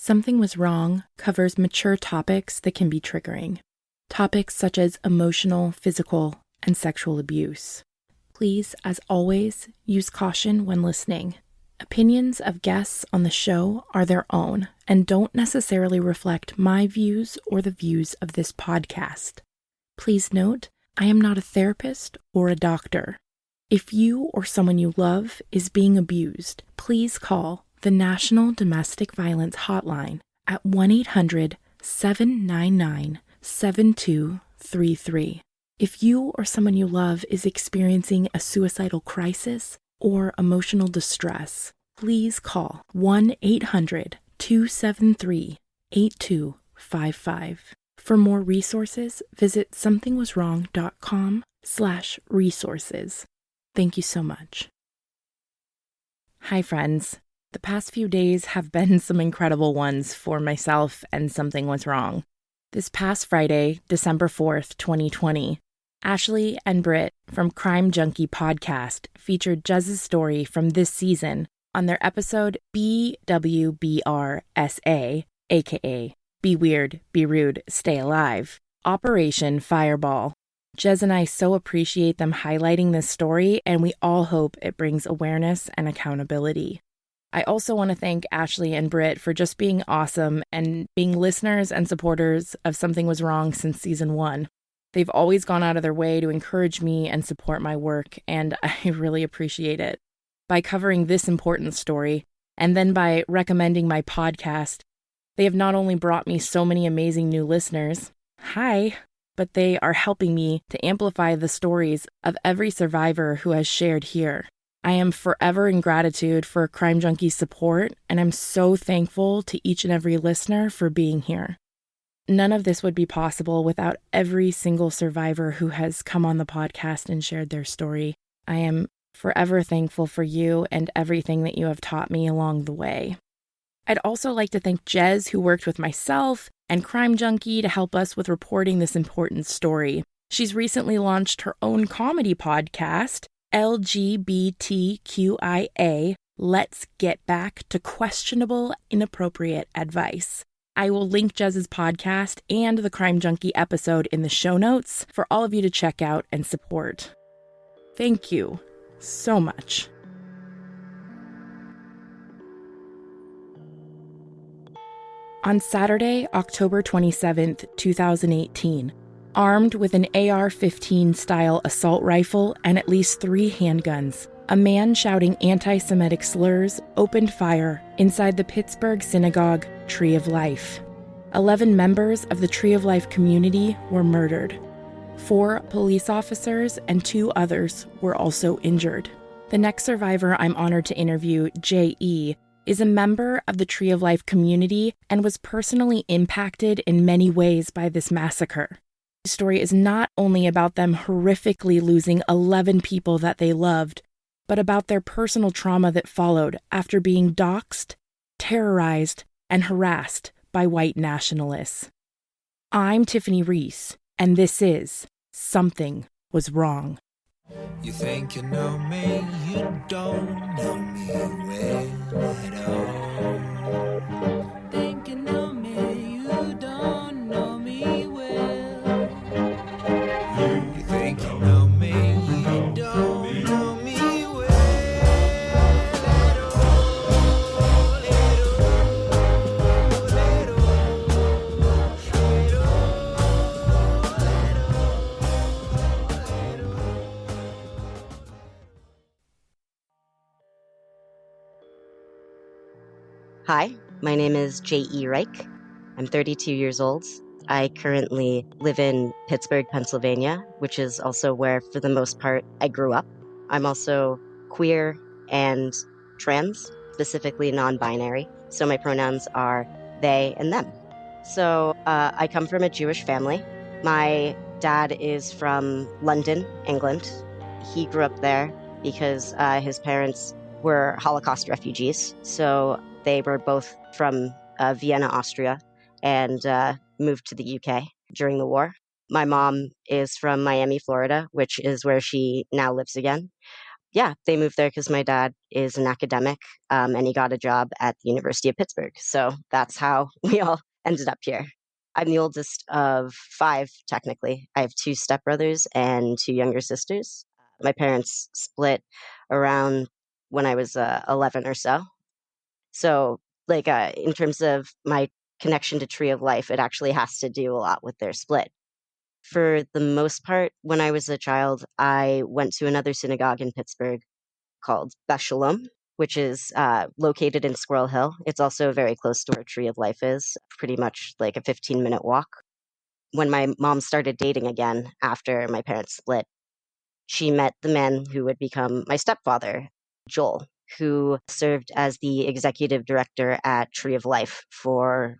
Something Was Wrong covers mature topics that can be triggering. Topics such as emotional, physical, and sexual abuse. Please, as always, use caution when listening. Opinions of guests on the show are their own and don't necessarily reflect my views or the views of this podcast. Please note, I am not a therapist or a doctor. If you or someone you love is being abused, please call the National Domestic Violence Hotline at 1-800-799-7233. If you or someone you love is experiencing a suicidal crisis or emotional distress, please call 1-800-273-8255. For more resources, visit somethingwaswrong.com/resources. Thank you so much. Hi, friends. The past few days have been some incredible ones for myself and Something Was Wrong. This past Friday, December 4th, 2020, Ashley and Britt from Crime Junkie podcast featured Jez's story from this season on their episode BWBRSA, aka Be Weird, Be Rude, Stay Alive, Operation Fireball. Jez and I so appreciate them highlighting this story, and we all hope it brings awareness and accountability. I also want to thank Ashley and Britt for just being awesome and being listeners and supporters of Something Was Wrong since season 1. They've always gone out of their way to encourage me and support my work, and I really appreciate it. By covering this important story, and then by recommending my podcast, they have not only brought me so many amazing new listeners, hi, but they are helping me to amplify the stories of every survivor who has shared here. I am forever in gratitude for Crime Junkie's support, and I'm so thankful to each and every listener for being here. None of this would be possible without every single survivor who has come on the podcast and shared their story. I am forever thankful for you and everything that you have taught me along the way. I'd also like to thank Jez, who worked with myself and Crime Junkie to help us with reporting this important story. She's recently launched her own comedy podcast, LGBTQIA, Let's Get Back to Questionable Inappropriate Advice. I will link Jez's podcast and the Crime Junkie episode in the show notes for all of you to check out and support. Thank you so much. On Saturday, October 27th, 2018, armed with an AR-15 style assault rifle and at least 3 handguns, a man shouting anti-Semitic slurs opened fire inside the Pittsburgh Synagogue Tree of Life. 11 members of the Tree of Life community were murdered. 4 police officers and 2 others were also injured. The next survivor I'm honored to interview, J.E., is a member of the Tree of Life community and was personally impacted in many ways by this massacre. The story is not only about them horrifically losing 11 people that they loved, but about their personal trauma that followed after being doxxed, terrorized, and harassed by white nationalists. I'm Tiffany Reese, and this is Something Was Wrong. You think you know me, you don't know me well at all. Think you know me, you don't know me well. You think you know me, you don't know me well at Hi, my name is J.E. Reich. I'm 32 years old. I currently live in Pittsburgh, Pennsylvania, which is also where, for the most part, I grew up. I'm also queer and trans, specifically non-binary, so my pronouns are they and them. So I come from a Jewish family. My dad is from London, England. He grew up there because his parents were Holocaust refugees, so they were both from Vienna, Austria, and moved to the UK during the war. My mom is from Miami, Florida, which is where she now lives again. yeah, they moved there because my dad is an academic, and he got a job at the University of Pittsburgh. So that's how we all ended up here. I'm the oldest of five, technically. I have two stepbrothers and two younger sisters. My parents split around when I was 11 or so. So, in terms of my connection to Tree of Life, it actually has to do a lot with their split. For the most part, when I was a child, I went to another synagogue in Pittsburgh called Beth Shalom, which is located in Squirrel Hill. It's also very close to where Tree of Life is, pretty much like a 15-minute walk. When my mom started dating again after my parents split, she met the man who would become my stepfather, Joel, who served as the executive director at Tree of Life for,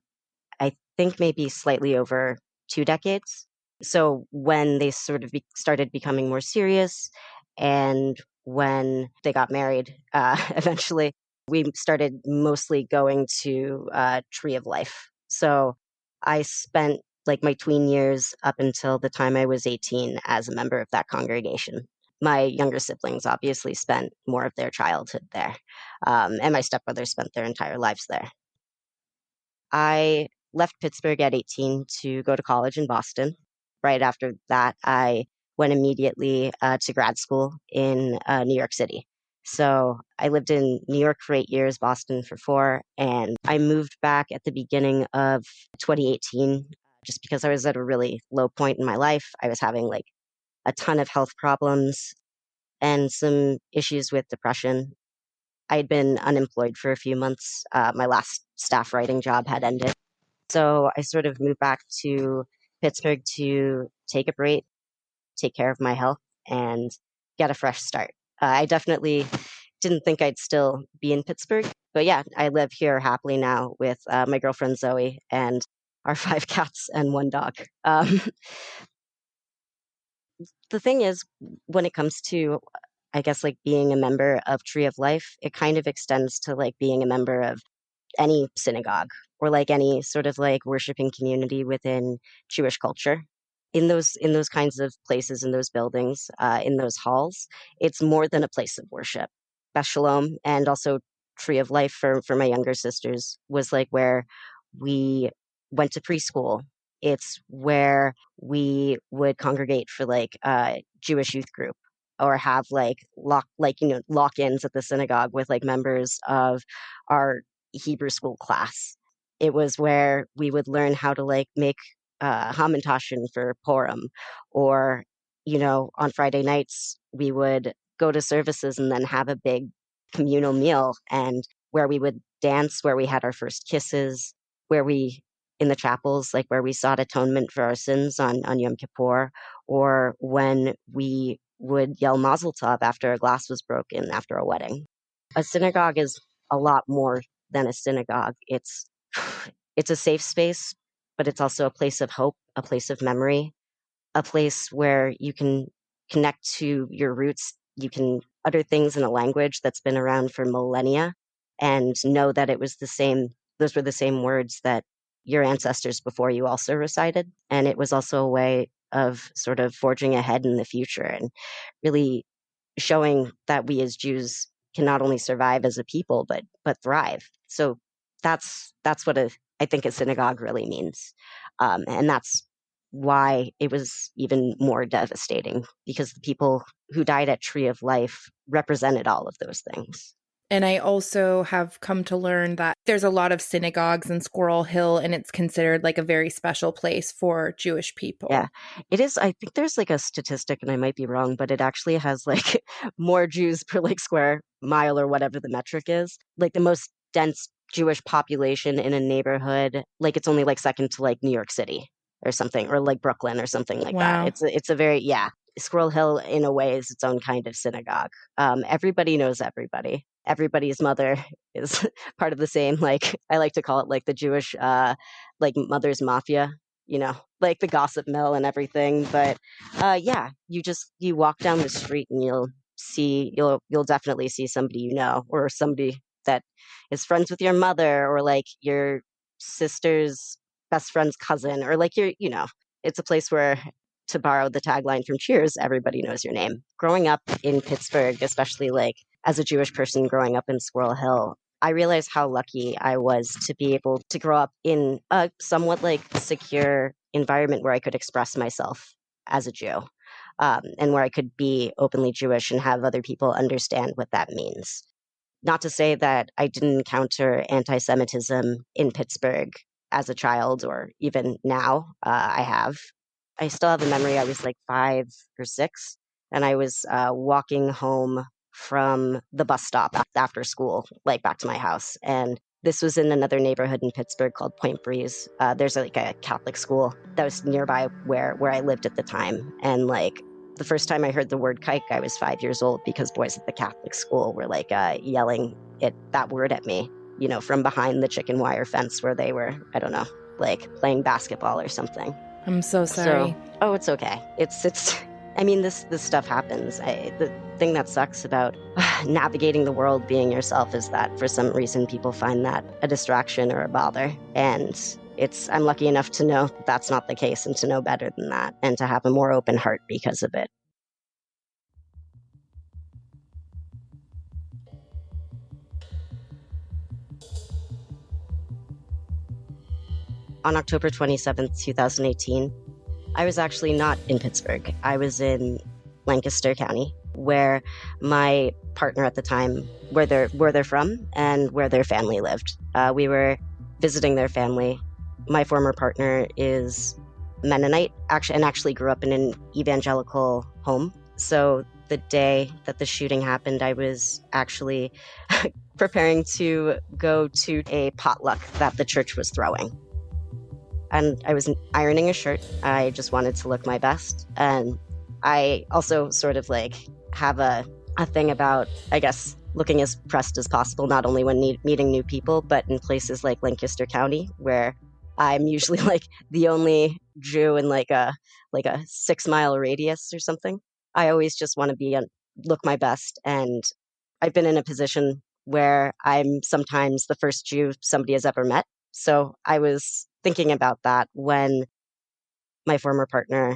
I think, maybe slightly over 2 decades. So when they sort of started becoming more serious, and when they got married, eventually, we started mostly going to Tree of Life. So I spent like my tween years up until the time I was 18 as a member of that congregation. My younger siblings obviously spent more of their childhood there, and my stepbrothers spent their entire lives there. I left Pittsburgh at 18 to go to college in Boston. Right after that, I went immediately to grad school in New York City. So I lived in New York for 8 years, Boston for four, and I moved back at the beginning of 2018 just because I was at a really low point in my life. I was having like a ton of health problems and some issues with depression. I'd been unemployed for a few months. My last staff writing job had ended. So I sort of moved back to Pittsburgh to take a break, take care of my health, and get a fresh start. I definitely didn't think I'd still be in Pittsburgh, but yeah, I live here happily now with my girlfriend Zoe and our five cats and one dog. The thing is, when it comes to, I guess, like being a member of Tree of Life, it kind of extends to like being a member of any synagogue or like any sort of like worshiping community within Jewish culture. In those kinds of places, in those buildings, in those halls, it's more than a place of worship. Beth Shalom and also Tree of Life for my younger sisters was like where we went to preschool. It's where we would congregate for like Jewish youth group or have like lock-ins at the synagogue with like members of our Hebrew school class. It was where we would learn how to like make hamantashen for Purim, or on Friday nights we would go to services and then have a big communal meal, and where we would dance, where we had our first kisses, where we in the chapels, like where we sought atonement for our sins on Yom Kippur, or when we would yell Mazel Tov after a glass was broken after a wedding. A synagogue is a lot more than a synagogue. It's a safe space, but it's also a place of hope, a place of memory, a place where you can connect to your roots. You can utter things in a language that's been around for millennia and know that those were the same words that your ancestors before you also recited. And it was also a way of sort of forging ahead in the future and really showing that we as Jews can not only survive as a people but thrive. So that's what I think a synagogue really means, and that's why it was even more devastating, because the people who died at Tree of Life represented all of those things. And I also have come to learn that there's a lot of synagogues in Squirrel Hill, and it's considered like a very special place for Jewish people. Yeah, it is. I think there's like a statistic, and I might be wrong, but it actually has like more Jews per like square mile or whatever the metric is. Like the most dense Jewish population in a neighborhood, like it's only like second to like New York City or something, or like Brooklyn or something like that. Wow. It's a very, yeah. Squirrel Hill in a way is its own kind of synagogue. Everybody knows everybody. Everybody's mother is part of the same. Like I like to call it like the Jewish like mother's mafia, like the gossip mill and everything. But yeah, you walk down the street and you'll definitely see somebody or somebody that is friends with your mother, or like your sister's best friend's cousin, or like it's a place where to borrow the tagline from Cheers, everybody knows your name. Growing up in Pittsburgh, especially like as a Jewish person growing up in Squirrel Hill, I realized how lucky I was to be able to grow up in a somewhat like secure environment where I could express myself as a Jew, and where I could be openly Jewish and have other people understand what that means. Not to say that I didn't encounter anti Semitism in Pittsburgh as a child or even now. I have. I still have a memory. I was like 5 or 6, and I was walking home from the bus stop after school, like back to my house. And this was in another neighborhood in Pittsburgh called Point Breeze. There's like a Catholic school that was nearby where I lived at the time. And like the first time I heard the word kike, I was 5 years old because boys at the Catholic school were like yelling that word at me, from behind the chicken wire fence where they were, I don't know, like playing basketball or something. I'm so sorry. Oh, it's okay. It's. I mean, this stuff happens. The thing that sucks about navigating the world being yourself is that for some reason people find that a distraction or a bother, and I'm lucky enough to know that that's not the case and to know better than that and to have a more open heart because of it. On October 27th, 2018, I was actually not in Pittsburgh. I was in Lancaster County, where my partner at the time, where they're from and where their family lived. We were visiting their family. My former partner is Mennonite, actually grew up in an evangelical home. So the day that the shooting happened, I was actually preparing to go to a potluck that the church was throwing. And I was ironing a shirt. I just wanted to look my best. And I also sort of like have a thing about, I guess, looking as pressed as possible, not only when meeting new people, but in places like Lancaster County, where I'm usually like the only Jew in like a 6-mile radius or something. I always just want to look my best. And I've been in a position where I'm sometimes the first Jew somebody has ever met. So I was thinking about that when my former partner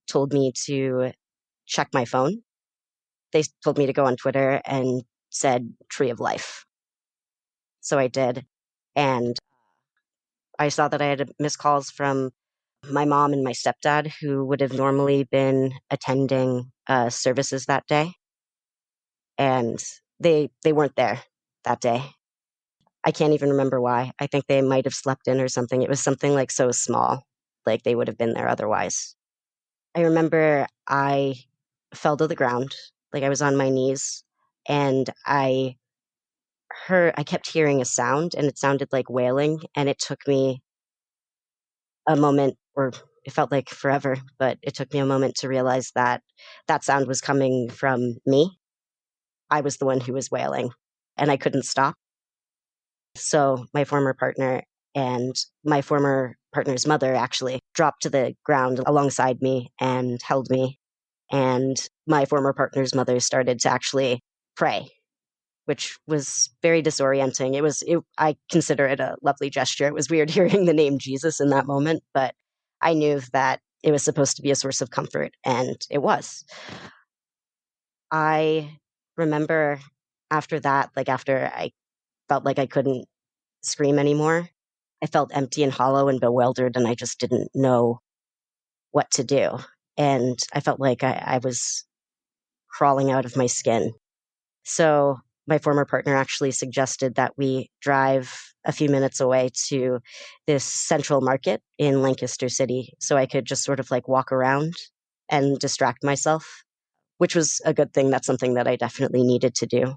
told me to check my phone. They told me to go on Twitter and said Tree of Life. So I did. And I saw that I had missed calls from my mom and my stepdad, who would have normally been attending services that day. And they weren't there that day. I can't even remember why. I think they might have slept in or something. It was something like so small, like they would have been there otherwise. I remember I fell to the ground, like I was on my knees, and I kept hearing a sound, and it sounded like wailing, and it took me a moment, or it felt like forever, but it took me a moment to realize that that sound was coming from me. I was the one who was wailing, and I couldn't stop. So my former partner and my former partner's mother actually dropped to the ground alongside me and held me. And my former partner's mother started to actually pray, which was very disorienting. I consider it a lovely gesture. It was weird hearing the name Jesus in that moment, but I knew that it was supposed to be a source of comfort, and it was. I remember after that, like after I felt like I couldn't scream anymore, I felt empty and hollow and bewildered, and I just didn't know what to do. And I felt like I was crawling out of my skin. So my former partner actually suggested that we drive a few minutes away to this central market in Lancaster City so I could just sort of like walk around and distract myself, which was a good thing. That's something that I definitely needed to do.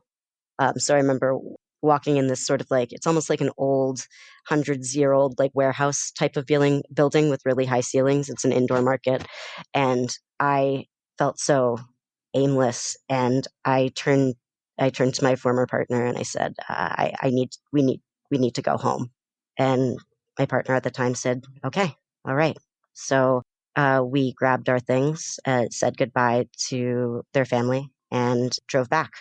So I remember walking in this sort of like, it's almost like an old 100-year-old like warehouse type of building with really high ceilings. It's an indoor market. And I felt so aimless. And I turned to my former partner and I said, we need to go home. And my partner at the time said, okay, all right. So we grabbed our things, said goodbye to their family, and drove back.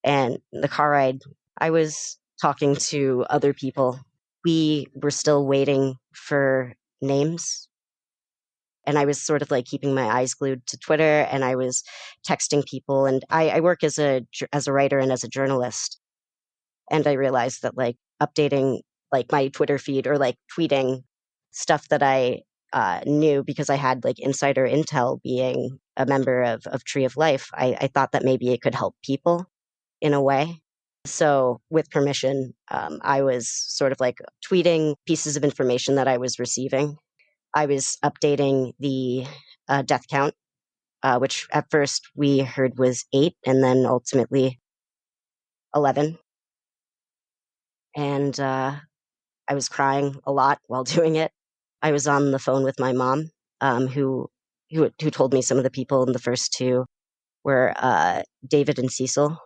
And the car ride, I was talking to other people. We were still waiting for names. And I was sort of like keeping my eyes glued to Twitter, and I was texting people. And I work as a writer and as a journalist. And I realized that like updating like my Twitter feed or like tweeting stuff that I knew because I had like insider intel being a member of Tree of Life, I thought that maybe it could help people in a way. So, with permission, I was sort of like tweeting pieces of information that I was receiving. I was updating the death count, which at first we heard was 8 and then ultimately 11. And I was crying a lot while doing it. I was on the phone with my mom, who told me some of the people in the first two were David and Cecil,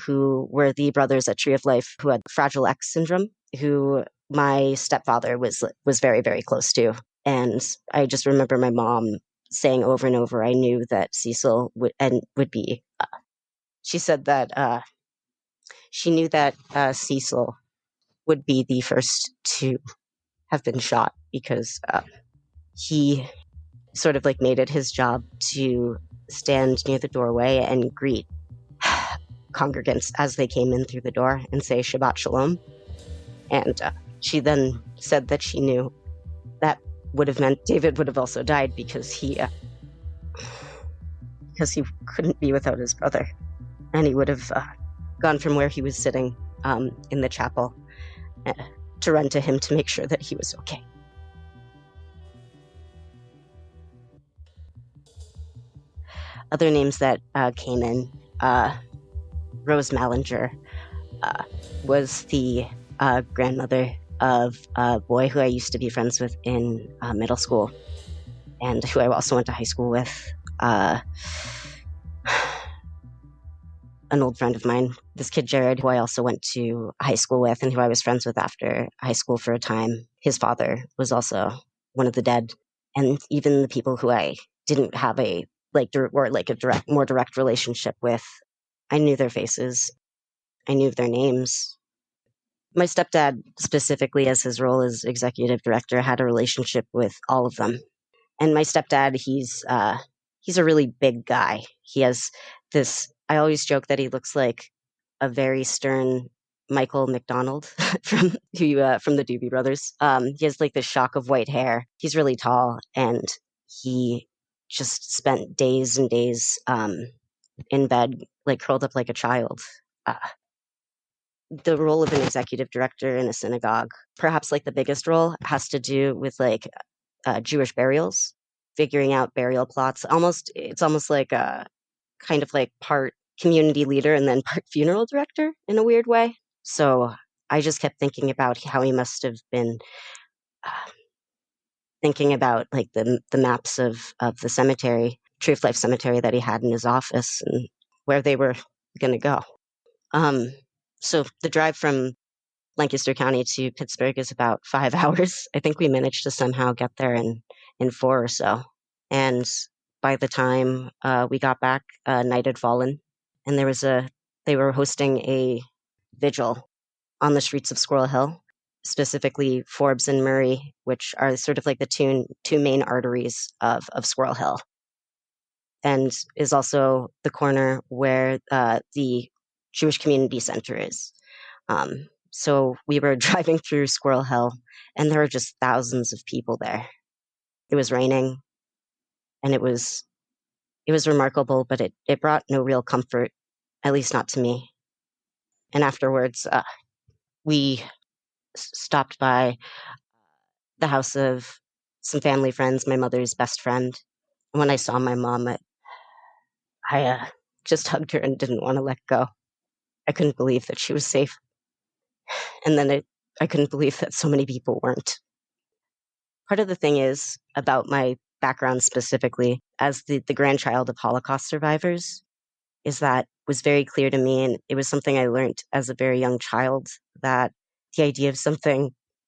who were the brothers at Tree of Life who had Fragile X syndrome, who my stepfather was very, very close to. And I just remember my mom saying over and over, I knew that Cecil would be. She said that she knew that Cecil would be the first to have been shot because he sort of like made it his job to stand near the doorway and greet congregants as they came in through the door and say Shabbat Shalom. And she then said that she knew that would have meant David would have also died because he couldn't be without his brother. And he would have gone from where he was sitting in the chapel to run to him to make sure that he was okay. Other names that came in, Rose Mallinger was the grandmother of a boy who I used to be friends with in middle school and who I also went to high school with. An old friend of mine, this kid Jared, who I also went to high school with and who I was friends with after high school for a time. His father was also one of the dead. And even the people who I didn't have a more direct relationship with, I knew their faces. I knew their names. My stepdad, specifically as his role as executive director, had a relationship with all of them. And my stepdad, he's a really big guy. He has this. I always joke that he looks like a very stern Michael McDonald from the Doobie Brothers. He has like this shock of white hair. He's really tall, and he just spent days and days in bed, like curled up like a child. The role of an executive director in a synagogue, perhaps like the biggest role, has to do with like Jewish burials, figuring out burial plots. It's almost like a kind of like part community leader and then part funeral director in a weird way. So I just kept thinking about how he must have been thinking about like the maps of the cemetery, Tree of Life Cemetery that he had in his office and where they were going to go. So the drive from Lancaster County to Pittsburgh is about 5 hours. I think we managed to somehow get there in 4 or so. And by the time we got back, night had fallen, and they were hosting a vigil on the streets of Squirrel Hill, specifically Forbes and Murray, which are sort of like the two main arteries of Squirrel Hill, and is also the corner where the Jewish Community Center is. So we were driving through Squirrel Hill, and there were just thousands of people there. It was raining, and it was remarkable, but it brought no real comfort, at least not to me. And afterwards, we stopped by the house of some family friends, my mother's best friend. And when I saw my mom, I just hugged her and didn't want to let go. I couldn't believe that she was safe. And then I couldn't believe that so many people weren't. Part of the thing is about my background specifically as the grandchild of Holocaust survivors is that was very clear to me. And it was something I learned as a very young child, that the idea of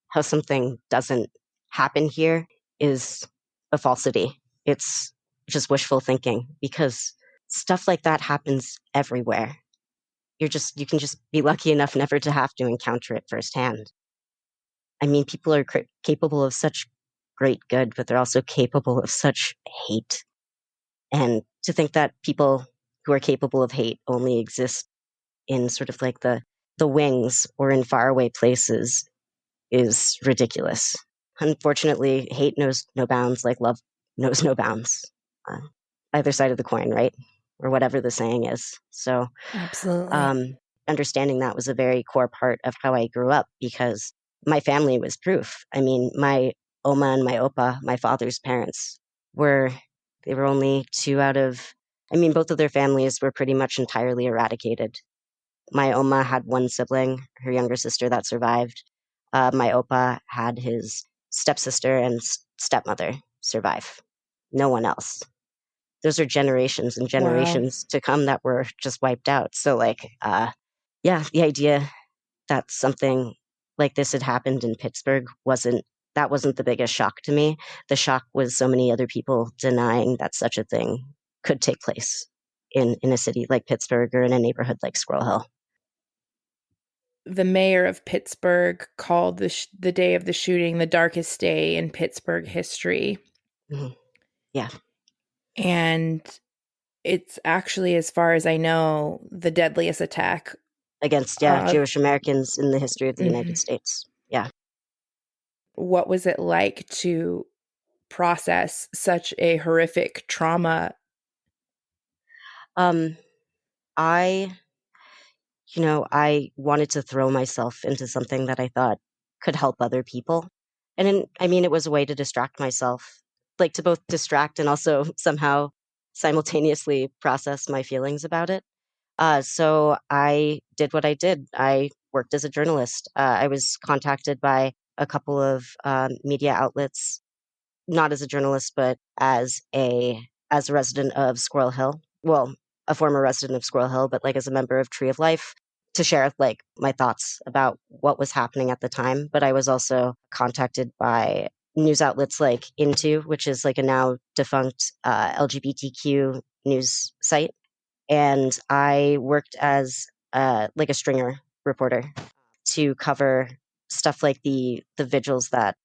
how something doesn't happen here is a falsity. It's just wishful thinking because stuff like that happens everywhere. You can just be lucky enough never to have to encounter it firsthand. I mean, people are capable of such great good, but they're also capable of such hate. And to think that people who are capable of hate only exist in sort of like the wings or in faraway places is ridiculous. Unfortunately, hate knows no bounds, like love knows no bounds. Uh, Either side of the coin, right? Or whatever the saying is. So, Absolutely. um, understanding that was a very core part of how I grew up because my family was proof. I mean, my Oma and my Opa, my father's parents, were they were only two out of. I mean, both of their families were pretty much entirely eradicated. My Oma had one sibling, her younger sister, that survived. My Opa had his stepsister and stepmother survive. No one else. Those are generations and Wow. generations to come that were just wiped out. So, like, yeah, the idea that something like this had happened in Pittsburgh wasn't the biggest shock to me. The shock was so many other people denying that such a thing could take place in a city like Pittsburgh or in a neighborhood like Squirrel Hill. The mayor of Pittsburgh called the day of the shooting the darkest day in Pittsburgh history. Mhm. Yeah. And it's actually, as far as I know, the deadliest attack Against, yeah, of. Jewish Americans in the history of the United Mhm. States. Yeah. What was it like to process such a horrific trauma? Um, I, I wanted to throw myself into something that I thought could help other people. I mean, it was a way to distract myself, like to both distract and also somehow simultaneously process my feelings about it. So I did what I did. I worked as a journalist. I was contacted by a couple of media outlets, not as a journalist, but as a resident of Squirrel Hill. Well, a former resident of Squirrel Hill, but like as a member of Tree of Life to share like my thoughts about what was happening at the time. But I was also contacted by news outlets like Into, which is like a now defunct LGBTQ news site, and I worked as like a stringer reporter to cover stuff like the vigils that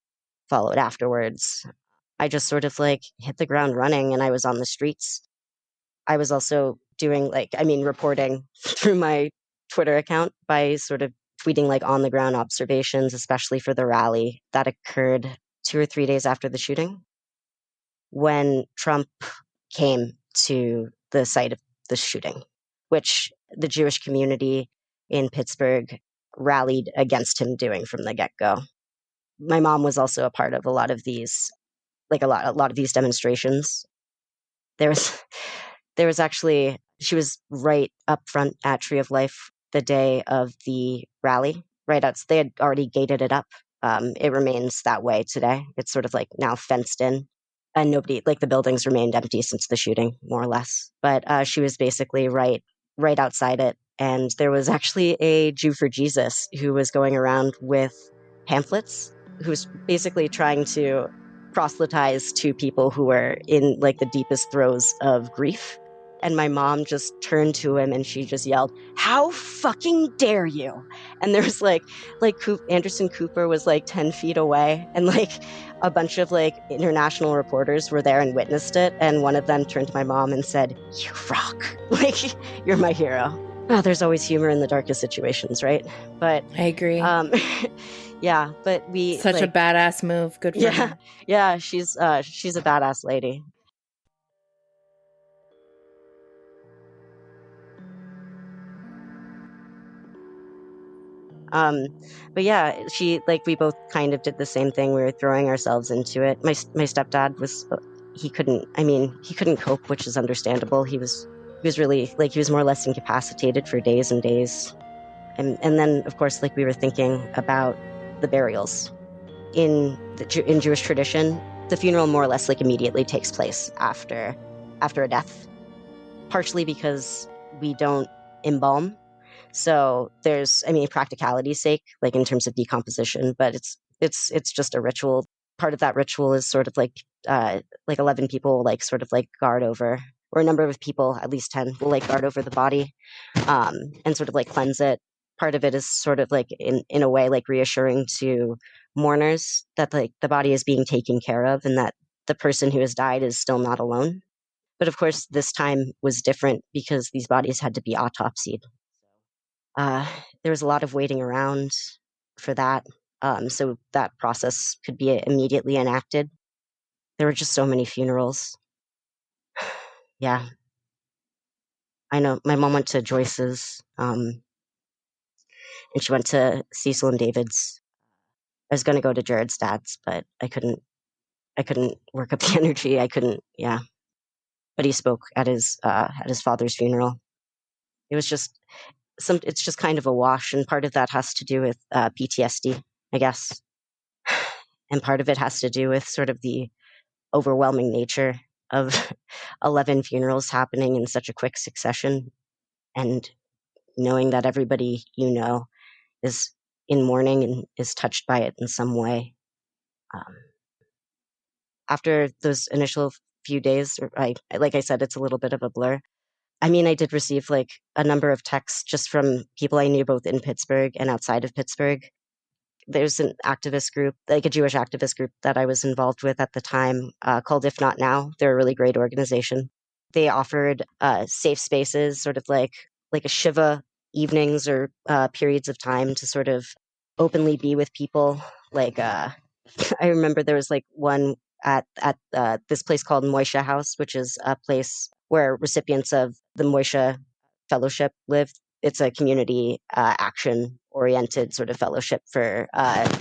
followed afterwards. I just sort of like hit the ground running and I was on the streets. I was also doing reporting through my Twitter account by sort of tweeting like on the ground observations, especially for the rally that occurred 2 or 3 days after the shooting when Trump came to the site of the shooting, which the Jewish community in Pittsburgh rallied against him doing from the get go. My mom was also a part of a lot of these, like a lot of these demonstrations. There was there was actually she was right up front at Tree of Life the day of the rally. Right out, they had already gated it up. It remains that way today. It's sort of like now fenced in, and nobody like the buildings remained empty since the shooting, more or less. But she was basically right outside it, and there was actually a Jew for Jesus who was going around with pamphlets, who was basically trying to proselytize to people who were in like the deepest throes of grief. And my mom just turned to him and she just yelled, "How fucking dare you!" And there was Anderson Cooper was like 10 feet away, and like a bunch of like international reporters were there and witnessed it. And one of them turned to my mom and said, "You rock. Like, you're my hero." Oh, there's always humor in the darkest situations, right? But I agree. um yeah, but we Such a like badass move. Good for yeah, her. yeah, she's a badass lady. Um, but yeah, we both kind of did the same thing. We were throwing ourselves into it. My stepdad was he couldn't cope, which is understandable. He was really like he was more or less incapacitated for days and days. And then of course like we were thinking about the burials in Jewish tradition. The funeral more or less like immediately takes place after a death, partially because we don't embalm. So there's, I mean, practicality's sake, like in terms of decomposition, but it's just a ritual. Part of that ritual is sort of like 11 people like sort of like guard over, or a number of people, at least 10, will like guard over the body, and sort of like cleanse it. part of it is sort of like in a way like reassuring to mourners that like the body is being taken care of and that the person who has died is still not alone. But of course, this time was different because these bodies had to be autopsied. Uh, there was a lot of waiting around for that, so that process could be immediately enacted. There were just so many funerals. Yeah, I know. My mom went to Joyce's, and she went to Cecil and David's. I was going to go to Jared's dad's, but I couldn't. I couldn't work up the energy. I couldn't. Yeah, but he spoke at his father's funeral. It was just it's just kind of a wash, and part of that has to do with PTSD, I guess, and part of it has to do with sort of the overwhelming nature of 11 funerals happening in such a quick succession, and knowing that everybody you know is in mourning and is touched by it in some way. After those initial few days, like I said, it's a little bit of a blur. I mean, I did receive like a number of texts just from people I knew both in Pittsburgh and outside of Pittsburgh. There's an activist group, like a Jewish activist group that I was involved with at the time, called If Not Now. They're a really great organization. They offered safe spaces, sort of like a Shiva evenings or periods of time to sort of openly be with people. Like I remember there was like one at this place called Moishe House, which is a place where recipients of the Moishe Fellowship live. It's a community action oriented sort of fellowship for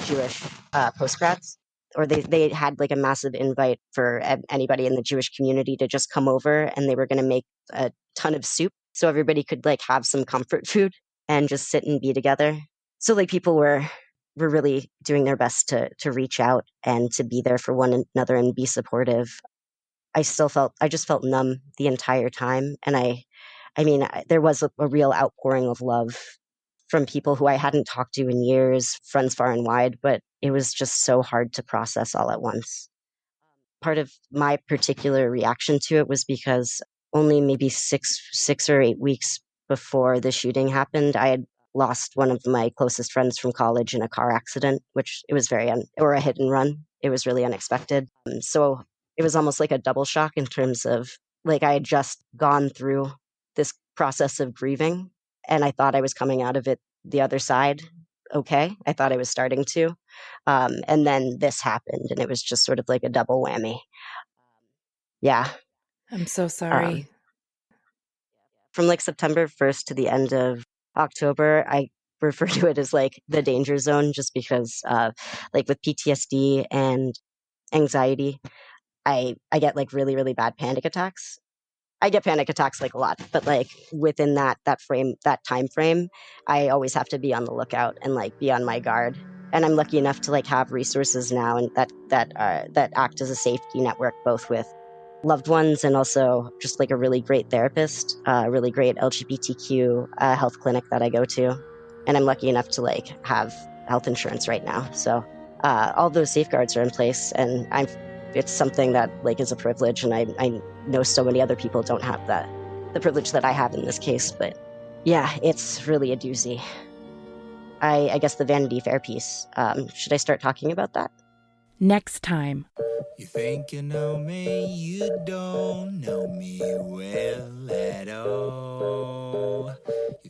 Jewish postgrads. Or they had like a massive invite for anybody in the Jewish community to just come over, and they were going to make a ton of soup so everybody could like have some comfort food and just sit and be together. So like people were really doing their best to reach out and to be there for one another and be supportive. I just felt numb the entire time. And I mean, there was a real outpouring of love from people who I hadn't talked to in years, friends far and wide, but it was just so hard to process all at once. Part of my particular reaction to it was because only maybe 6 or 8 weeks before the shooting happened, I had lost one of my closest friends from college in a car accident, which it was or a hit and run. It was really unexpected. So it was almost like a double shock in terms of like I had just gone through this process of grieving, and I thought I was coming out of it the other side. Okay. I thought I was starting to. And then this happened, and it was just sort of like a double whammy. Yeah. I'm so sorry. From like September 1st to the end of October, I refer to it as like the danger zone, just because like with PTSD and anxiety, I get like really, really bad panic attacks. I get panic attacks like a lot, but like within that time frame, I always have to be on the lookout and like be on my guard. And I'm lucky enough to like have resources now and that act as a safety network, both with loved ones and also just like a really great therapist, a really great LGBTQ health clinic that I go to. And I'm lucky enough to like have health insurance right now. So all those safeguards are in place, and it's something that like is a privilege, and I know so many other people don't have the privilege that I have in this case. But yeah, it's really a doozy. I guess the Vanity Fair piece. Should I start talking about that? Next time. You think you know me, you don't know me well at all.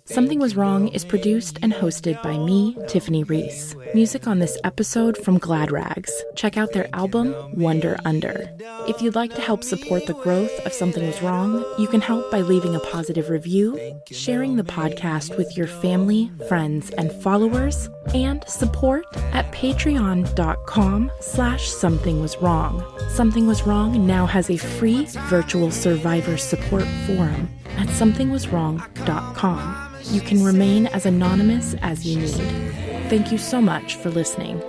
Something Was Wrong is produced and hosted by me, Tiffany Reese. Music on this episode from Glad Rags. Check out their album, Wonder Under. If you'd like to help support the growth of Something Was Wrong, you can help by leaving a positive review, sharing the podcast with your family, friends, and followers, and support at patreon.com/somethingwaswrong. Something Was Wrong now has a free virtual survivor support forum at somethingwaswrong.com. You can remain as anonymous as you need. Thank you so much for listening.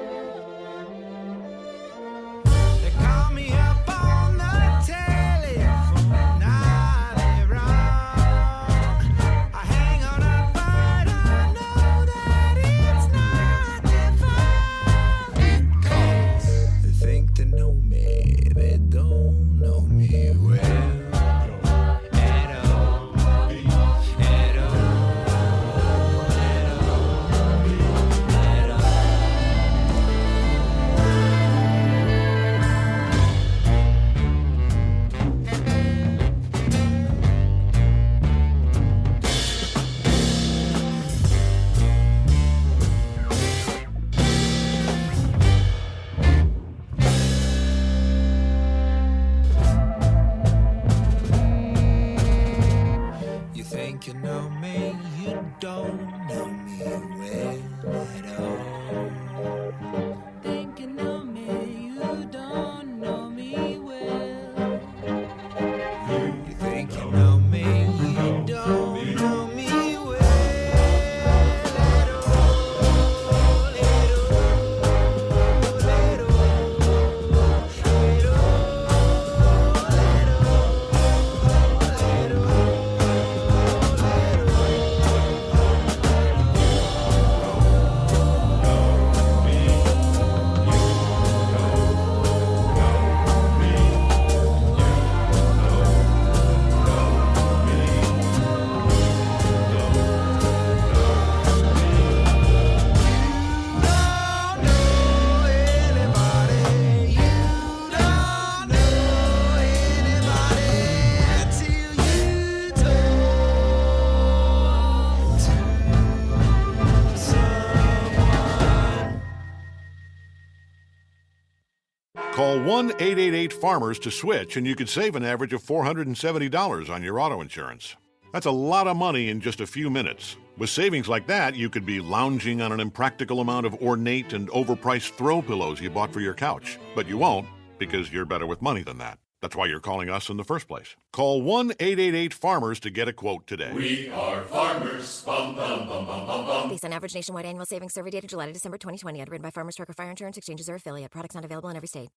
Call 1-888-FARMERS to switch, and you could save an average of $470 on your auto insurance. That's a lot of money in just a few minutes. With savings like that, you could be lounging on an impractical amount of ornate and overpriced throw pillows you bought for your couch. But you won't, because you're better with money than that. That's why you're calling us in the first place. Call 1-888-FARMERS to get a quote today. We are farmers. Bum, bum, bum, bum, bum, bum. Based on average nationwide annual savings survey data July to December 2020. Underwritten by Farmers Trucker Fire Insurance Exchanges or affiliate. Products not available in every state.